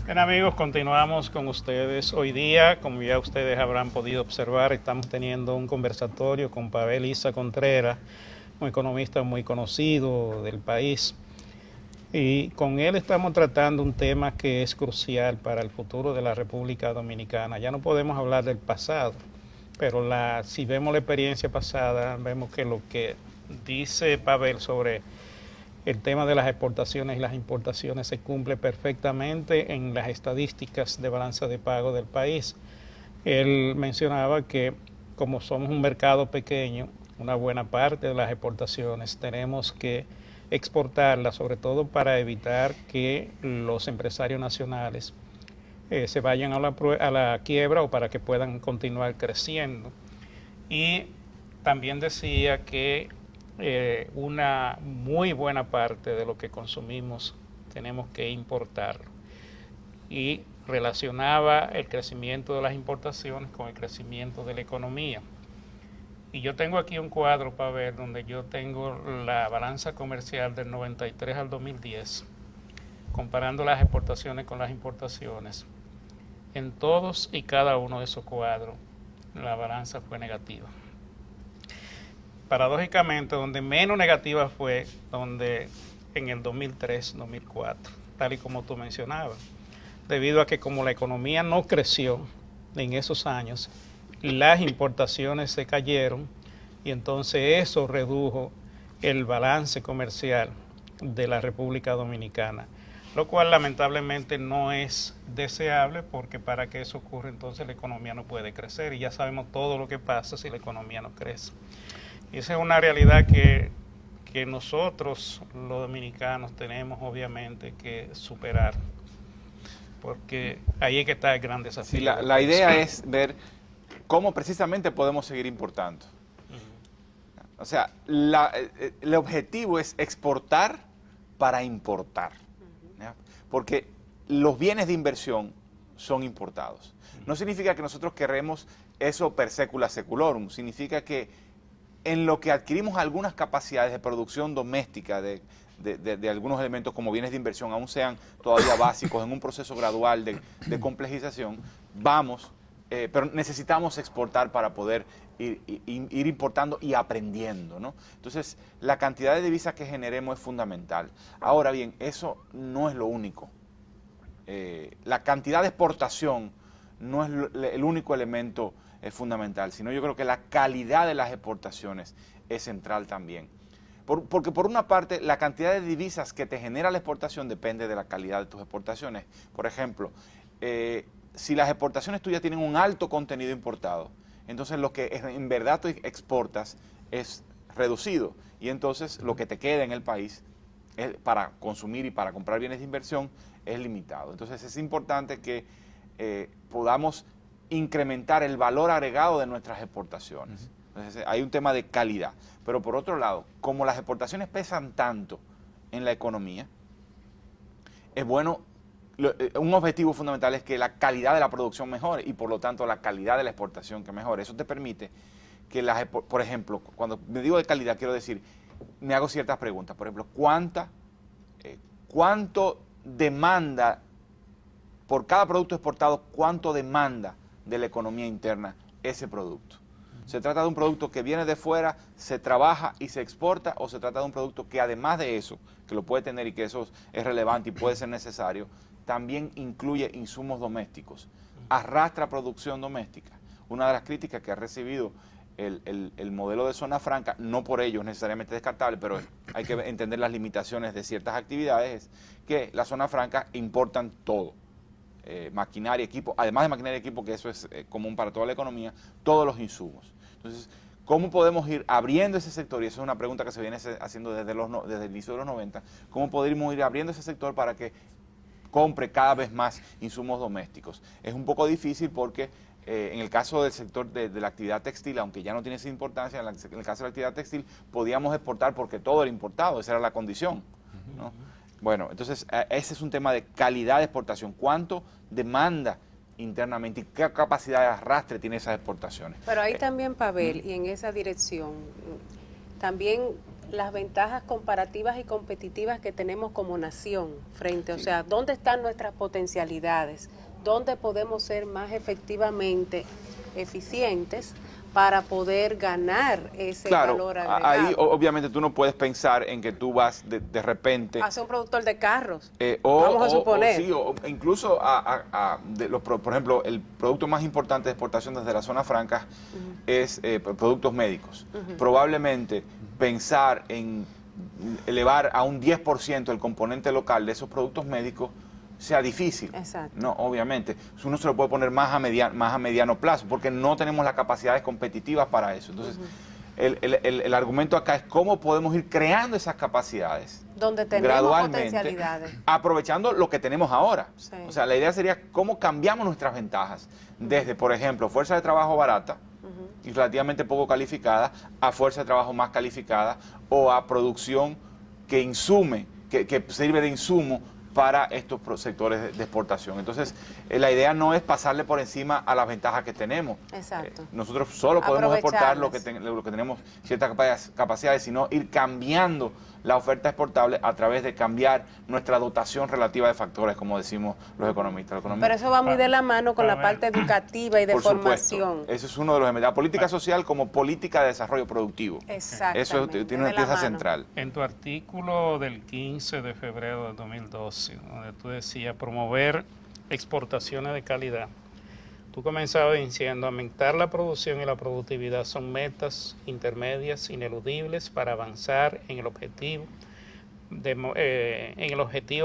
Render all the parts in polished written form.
Bien amigos, continuamos con ustedes. Hoy día, como ya ustedes habrán podido observar, estamos teniendo un conversatorio con Pavel Isa Contreras, un economista muy conocido del país. Y con él estamos tratando un tema que es crucial para el futuro de la República Dominicana. Ya no podemos hablar del pasado, pero si vemos la experiencia pasada, vemos que lo que dice Pavel sobre el tema de las exportaciones y las importaciones se cumple perfectamente en las estadísticas de balanza de pago del país. Él mencionaba que como somos un mercado pequeño, una buena parte de las exportaciones tenemos que exportarlas, sobre todo para evitar que los empresarios nacionales se vayan a la quiebra o para que puedan continuar creciendo. Y también decía que una muy buena parte de lo que consumimos tenemos que importarlo. Y relacionaba el crecimiento de las importaciones con el crecimiento de la economía. Y yo tengo aquí un cuadro para ver donde yo tengo la balanza comercial del 93 al 2010, comparando las exportaciones con las importaciones. En todos y cada uno de esos cuadros, la balanza fue negativa. Paradójicamente, donde menos negativa fue donde en el 2003-2004, tal y como tú mencionabas, debido a que como la economía no creció en esos años, las importaciones se cayeron y entonces eso redujo el balance comercial de la República Dominicana, lo cual lamentablemente no es deseable porque para que eso ocurra entonces la economía no puede crecer y ya sabemos todo lo que pasa si la economía no crece. Y esa es una realidad que nosotros los dominicanos tenemos obviamente que superar, porque ahí es que está el gran Sí, desafío del la país. idea es ver cómo precisamente podemos seguir importando. O sea, el objetivo es exportar para importar, ¿ya? Porque los bienes de inversión son importados. No significa que nosotros queremos eso per secula seculorum, significa que en lo que adquirimos algunas capacidades de producción doméstica de algunos elementos como bienes de inversión, aún sean todavía básicos, en un proceso gradual de complejización, vamos, pero necesitamos exportar para poder ir importando y aprendiendo, ¿no? Entonces, la cantidad de divisas que generemos es fundamental. Ahora bien, eso no es lo único. La cantidad de exportación no es el único elemento fundamental, sino yo creo que la calidad de las exportaciones es central también. Porque por una parte, la cantidad de divisas que te genera la exportación depende de la calidad de tus exportaciones. Por ejemplo, si las exportaciones tuyas tienen un alto contenido importado, entonces lo que en verdad tú exportas es reducido. Y entonces lo que te queda en el país para consumir y para comprar bienes de inversión es limitado. Entonces es importante que podamos incrementar el valor agregado de nuestras exportaciones. Entonces hay un tema de calidad. Pero por otro lado, como las exportaciones pesan tanto en la economía, es bueno, un objetivo fundamental es que la calidad de la producción mejore y por lo tanto la calidad de la exportación que mejore. Eso te permite que por ejemplo, cuando me digo de calidad quiero decir, me hago ciertas preguntas. Por ejemplo, ¿cuánto demanda por cada producto exportado, cuánto demanda de la economía interna ese producto? ¿Se trata de un producto que viene de fuera, se trabaja y se exporta, o se trata de un producto que además de eso, que lo puede tener y que eso es relevante y puede ser necesario, también incluye insumos domésticos, arrastra producción doméstica? Una de las críticas que ha recibido el modelo de zona franca, no por ello es necesariamente descartable, pero hay que entender las limitaciones de ciertas actividades, es que la zona franca importan todo. Maquinaria, equipo, además de maquinaria y equipo, que eso es común para toda la economía, todos los insumos. Entonces, ¿cómo podemos ir abriendo ese sector? Y esa es una pregunta que se viene haciendo desde el inicio de los 90. ¿Cómo podríamos ir abriendo ese sector para que compre cada vez más insumos domésticos? Es un poco difícil porque en el caso del sector de la actividad textil, aunque ya no tiene esa importancia, en el caso de la actividad textil podíamos exportar porque todo era importado, esa era la condición, ¿no? Bueno, entonces ese es un tema de calidad de exportación. ¿Cuánto demanda internamente y qué capacidad de arrastre tiene esas exportaciones? Pero ahí también, Pavel, y en esa dirección, también las ventajas comparativas y competitivas que tenemos como nación frente, o sea, dónde están nuestras potencialidades, dónde podemos ser más efectivamente eficientes para poder ganar ese valor agregado. Ahí obviamente tú no puedes pensar en que tú vas de repente a ser un productor de carros, vamos a suponer. O incluso por ejemplo, el producto más importante de exportación desde la zona franca es productos médicos. Probablemente pensar en elevar a un 10% el componente local de esos productos médicos sea difícil. Exacto. No, obviamente. Uno se lo puede poner más a mediano plazo, porque no tenemos las capacidades competitivas para eso. Entonces, el argumento acá es cómo podemos ir creando esas capacidades donde tenemos gradualmente, potencialidades, aprovechando lo que tenemos ahora. Sí. O sea, la idea sería cómo cambiamos nuestras ventajas, desde, por ejemplo, fuerza de trabajo barata y relativamente poco calificada, a fuerza de trabajo más calificada, o a producción que insume, que sirve de insumo para estos sectores de exportación. Entonces, la idea no es pasarle por encima a las ventajas que tenemos. Exacto. Nosotros solo podemos exportar lo que tenemos ciertas capacidades, sino ir cambiando la oferta exportable a través de cambiar nuestra dotación relativa de factores, como decimos los economistas. Pero eso va muy de la mano con la parte educativa y de formación. Eso es uno de los elementos. La política social como política de desarrollo productivo. Exactamente. Eso tiene una pieza central. En tu artículo del 15 de febrero de 2012, donde tú decías promover exportaciones de calidad, tú comenzabas diciendo: aumentar la producción y la productividad son metas intermedias ineludibles para avanzar en el objetivo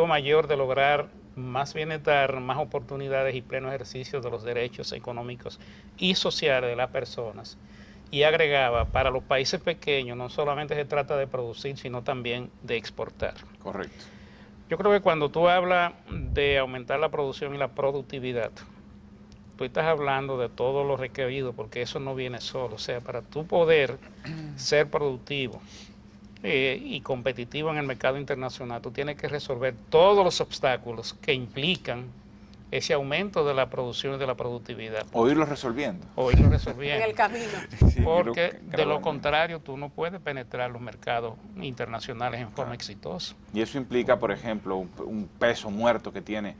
mayor de lograr más bienestar, más oportunidades y pleno ejercicio de los derechos económicos y sociales de las personas. Y agregaba: para los países pequeños no solamente se trata de producir, sino también de exportar. Correcto. Yo creo que cuando tú hablas de aumentar la producción y la productividad, tú estás hablando de todo lo requerido, porque eso no viene solo. O sea, para tú poder ser productivo y competitivo en el mercado internacional, tú tienes que resolver todos los obstáculos que implican ese aumento de la producción y de la productividad. O irlo resolviendo. En el camino. Porque de lo contrario tú no puedes penetrar los mercados internacionales en forma exitosa. Y eso implica, por ejemplo, un peso muerto que tiene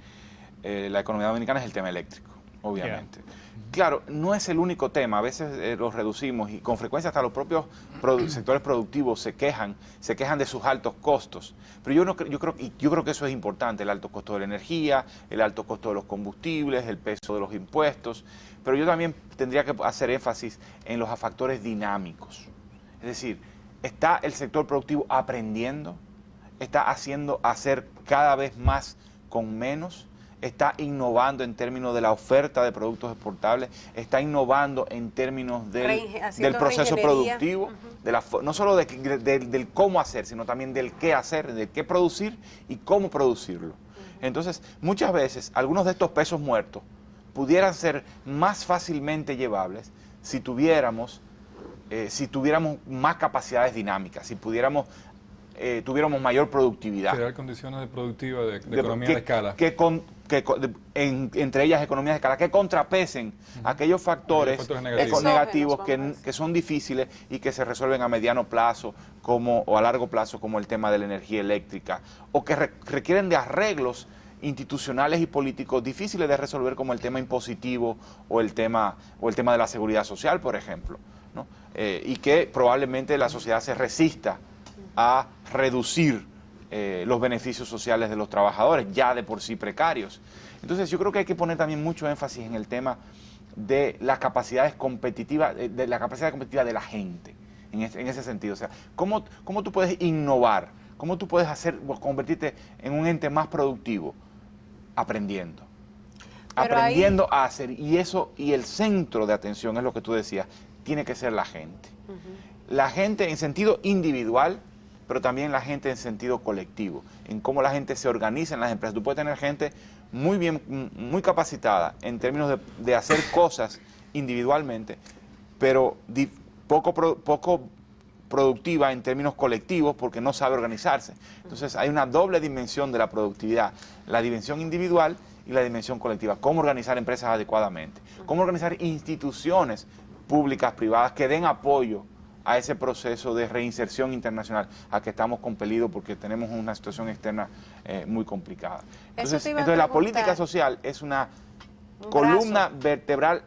la economía dominicana es el tema eléctrico, obviamente. Claro, no es el único tema, a veces lo reducimos y con frecuencia hasta los propios sectores productivos se quejan de sus altos costos. Pero yo creo que eso es importante, el alto costo de la energía, el alto costo de los combustibles, el peso de los impuestos, pero yo también tendría que hacer énfasis en los factores dinámicos. Es decir, ¿está el sector productivo aprendiendo? ¿Está hacer cada vez más con menos? Está innovando en términos de la oferta de productos exportables, está innovando en términos del proceso productivo, no solo del cómo hacer, sino también del qué hacer, del qué producir y cómo producirlo. Entonces, muchas veces, algunos de estos pesos muertos pudieran ser más fácilmente llevables si tuviéramos más capacidades dinámicas, si tuviéramos mayor productividad. Crear condiciones productivas de economía de escala. Entre ellas economías de escala, que contrapesen aquellos factores negativos que son difíciles y que se resuelven a mediano plazo o a largo plazo, como el tema de la energía eléctrica, o que requieren de arreglos institucionales y políticos difíciles de resolver, como el tema impositivo o el tema de la seguridad social, por ejemplo, ¿no? Y que probablemente la sociedad se resista a reducir los beneficios sociales de los trabajadores, ya de por sí precarios. Entonces yo creo que hay que poner también mucho énfasis en el tema de las capacidades competitivas, de la capacidad competitiva de la gente, en ese sentido. O sea, ¿cómo tú puedes innovar? ¿Cómo tú puedes convertirte en un ente más productivo? Aprendiendo. Aprendiendo a hacer. Y el centro de atención es lo que tú decías, tiene que ser la gente. La gente en sentido individual, pero también la gente en sentido colectivo, en cómo la gente se organiza en las empresas. Tú puedes tener gente muy capacitada en términos de hacer cosas individualmente, pero poco productiva en términos colectivos porque no sabe organizarse. Entonces hay una doble dimensión de la productividad, la dimensión individual y la dimensión colectiva. Cómo organizar empresas adecuadamente, cómo organizar instituciones públicas, privadas, que den apoyo a ese proceso de reinserción internacional a que estamos compelidos porque tenemos una situación externa muy complicada. Entonces la política social es una columna vertebral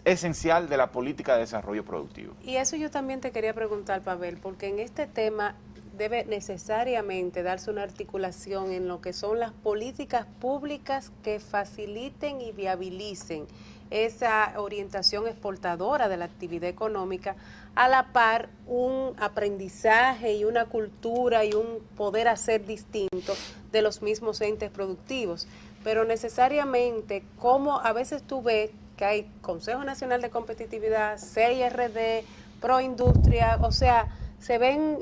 esencial de la política de desarrollo productivo. Y eso yo también te quería preguntar, Pavel, porque en este tema debe necesariamente darse una articulación en lo que son las políticas públicas que faciliten y viabilicen esa orientación exportadora de la actividad económica, a la par un aprendizaje y una cultura y un poder hacer distinto de los mismos entes productivos. Pero necesariamente, como a veces tú ves que hay Consejo Nacional de Competitividad, CIRD, Proindustria, o sea, se ven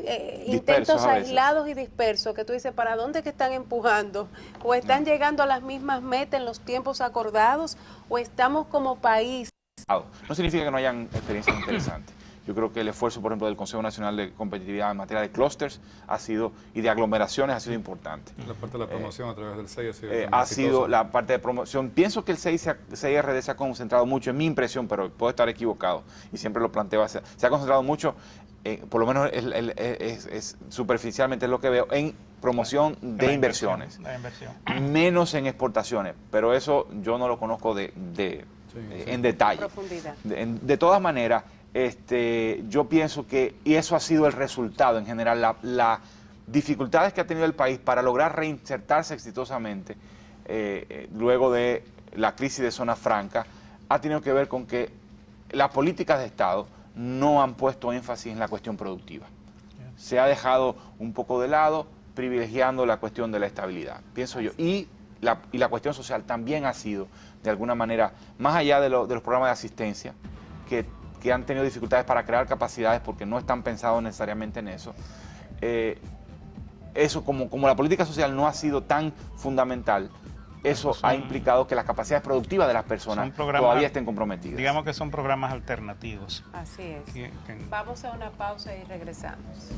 intentos aislados y dispersos, que tú dices, ¿para dónde que están empujando? ¿O están llegando a las mismas metas en los tiempos acordados? ¿O estamos como país? No significa que no hayan experiencias interesantes. Yo creo que el esfuerzo, por ejemplo, del Consejo Nacional de Competitividad en materia de clústeres y de aglomeraciones ha sido importante. La parte de la promoción a través del CEI ha sido la parte de promoción. Pienso que el CIRD se ha concentrado mucho, en mi impresión, pero puedo estar equivocado, y siempre lo planteo, se ha concentrado mucho, por lo menos superficialmente es lo que veo, en promoción de inversiones, menos en exportaciones, pero eso yo no lo conozco en detalle. Profundidad. De todas maneras, yo pienso que, y eso ha sido el resultado en general, las dificultades que ha tenido el país para lograr reinsertarse exitosamente luego de la crisis de zona franca, ha tenido que ver con que las políticas de Estado no han puesto énfasis en la cuestión productiva. Se ha dejado un poco de lado, privilegiando la cuestión de la estabilidad, pienso yo. Y la cuestión social también ha sido, de alguna manera, más allá de los programas de asistencia, que han tenido dificultades para crear capacidades porque no están pensados necesariamente en eso. Eso, como la política social no ha sido tan fundamental, eso ha implicado que las capacidades productivas de las personas todavía estén comprometidas. Digamos que son programas alternativos. Así es. Vamos a una pausa y regresamos.